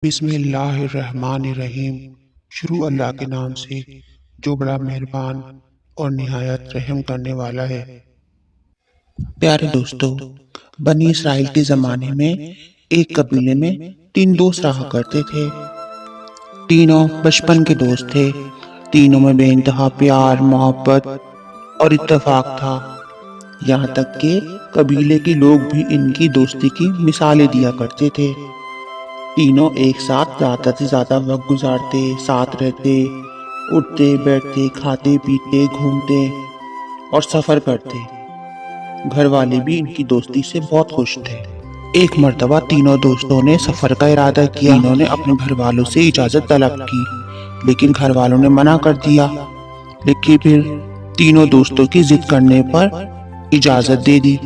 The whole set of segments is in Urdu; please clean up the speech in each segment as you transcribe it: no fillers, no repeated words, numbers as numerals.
بسم اللہ الرحمن الرحیم۔ شروع اللہ کے نام سے جو بڑا مہربان اور نہایت رحم کرنے والا ہے۔ پیارے دوستو، بنی اسرائیل کے زمانے میں ایک قبیلے میں 3 دوست رہا کرتے تھے۔ تینوں بچپن کے دوست تھے۔ تینوں میں بے انتہا پیار، محبت اور اتفاق تھا، یہاں تک کہ قبیلے کے لوگ بھی ان کی دوستی کی مثالیں دیا کرتے تھے۔ تینوں ایک ساتھ زیادہ سے زیادہ وقت گزارتے، ساتھ رہتے، اٹھتے بیٹھتے، کھاتے پیتے، گھومتے اور سفر کرتے۔ گھر والے بھی ان کی دوستی سے بہت خوش تھے۔ ایک مرتبہ تینوں دوستوں نے سفر کا ارادہ کیا۔ تینوں نے اپنے گھر والوں سے اجازت طلب کی، لیکن گھر والوں نے منع کر دیا۔ لیکن پھر تینوں دوستوں کی ضد کرنے پر اجازت دے دی۔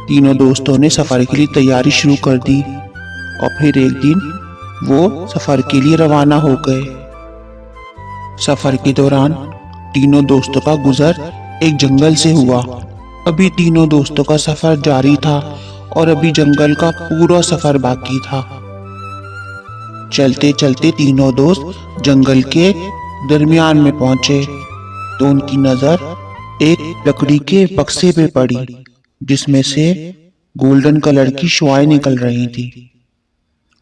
تینوں دوستوں نے سفر کے لیے تیاری شروع کر دی اور پھر ایک دن وہ سفر کے لیے روانہ ہو گئے۔ سفر کے دوران تینوں دوستوں کا گزر ایک جنگل سے ہوا۔ ابھی تینوں دوستوں کا سفر جاری تھا اور ابھی جنگل کا پورا سفر باقی تھا۔ چلتے چلتے تینوں دوست جنگل کے درمیان میں پہنچے تو ان کی نظر ایک لکڑی کے بکسے پہ پڑی، جس میں سے گولڈن کلر کی شعاعیں نکل رہی تھی۔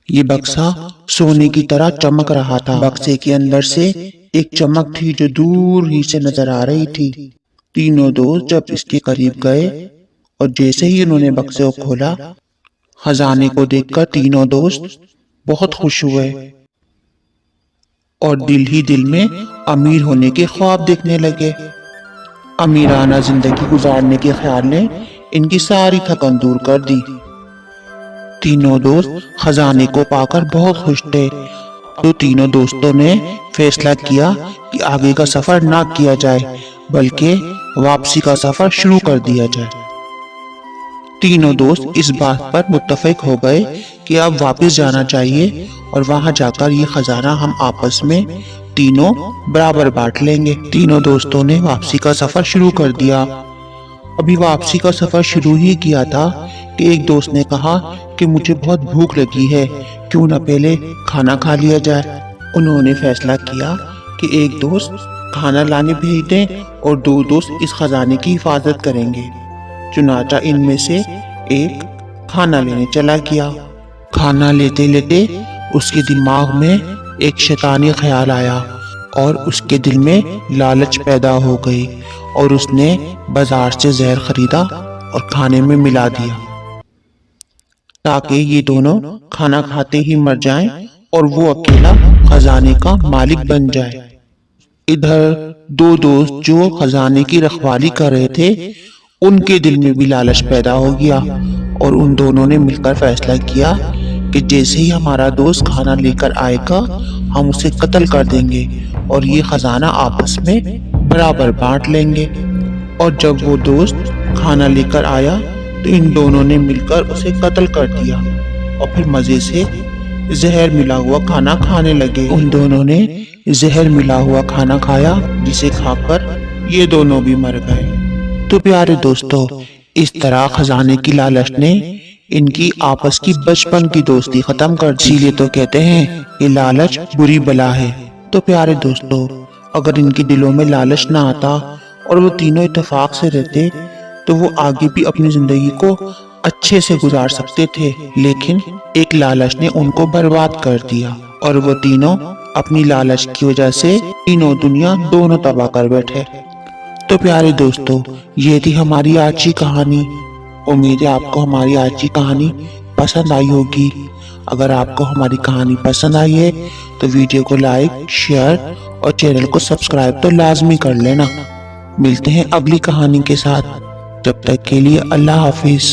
یہ بکسا سونے کی طرح چمک رہا تھا۔ بکسے کے اندر سے ایک چمک تھی جو دور ہی سے نظر آ رہی تھی۔ تینوں دوست جب اس کے قریب گئے اور جیسے ہی انہوں نے بکسے کو کھولا، خزانے کو دیکھ کر تینوں دوست بہت خوش ہوئے اور دل ہی دل میں امیر ہونے کے خواب دیکھنے لگے۔ امیرانہ زندگی گزارنے کے خیال نے ان کی ساری تھکن دور کر دی۔ تینوں دوست خزانے کو پا کر بہت خوش تھے، تو تینوں دوستوں نے فیصلہ کیا کہ آگے کا سفر نہ کیا جائے بلکہ واپسی کا سفر شروع کر دیا جائے۔ تینوں دوست اس بات پر متفق ہو گئے کہ اب واپس جانا چاہیے اور وہاں جا کر یہ خزانہ ہم آپس میں تینوں برابر بانٹ لیں گے۔ تینوں دوستوں نے واپسی کا سفر شروع کر دیا۔ ابھی واپسی کا سفر شروع ہی کیا تھا کہ ایک دوست نے کہا کہ مجھے بہت بھوک لگی ہے، کیوں نہ پہلے کھانا کھا لیا جائے۔ انہوں نے فیصلہ کیا کہ ایک دوست کھانا لانے بھیج دیں اور 2 دوست اس خزانے کی حفاظت کریں گے۔ چنانچہ ان میں سے ایک کھانا لینے چلا گیا۔ کھانا لیتے لیتے اس کے دماغ میں ایک شیطانی خیال آیا اور اس کے دل میں لالچ پیدا ہو گئی اور اس نے بازار سے زہر خریدا اور کھانے میں ملا دیا تاکہ یہ دونوں کھانا کھاتے ہی مر جائیں اور وہ اکیلا خزانے کا مالک بن جائے۔ ادھر 2 دوست جو خزانے کی رکھوالی کر رہے تھے، ان کے دل میں بھی لالچ پیدا ہو گیا اور ان دونوں نے مل کر فیصلہ کیا کہ جیسے ہی ہمارا دوست کھانا لے کر آئے گا، ہم اسے قتل کر دیں گے اور یہ خزانہ آپس میں برابر بانٹ لیں گے۔ اور جب وہ دوست کھانا لے کر آیا تو ان دونوں نے مل کر اسے قتل کر دیا اور پھر مزے سے زہر ملا ہوا کھانا کھانے لگے۔ ان دونوں نے زہر ملا ہوا کھانا کھایا، جسے کھا کر یہ دونوں بھی مر گئے۔ تو پیارے دوستو، اس طرح خزانے کی لالچ نے ان کی آپس کی بچپن کی دوستی ختم کر دی۔ اسی لیے تو کہتے ہیں کہ لالچ بری بلا ہے۔ تو پیارے دوستو، اگر ان کے دلوں میں لالچ نہ آتا اور وہ تینوں اتفاق سے رہتے تو وہ آگے بھی اپنی زندگی کو اچھے سے گزار سکتے تھے، لیکن ایک لالچ نے ان کو برباد کر دیا اور وہ تینوں اپنی لالچ کی وجہ سے تینوں دنیا دونوں تباہ کر بیٹھے۔ تو پیارے دوستو، یہ تھی ہماری آج کی کہانی۔ امید ہے آپ کو ہماری آج کی کہانی پسند آئی ہوگی۔ اگر آپ کو ہماری کہانی پسند آئی ہے تو ویڈیو کو لائک، شیئر اور چینل کو سبسکرائب تو لازمی کر لینا۔ ملتے ہیں اگلی کہانی کے ساتھ، جب تک کے لیے اللہ حافظ۔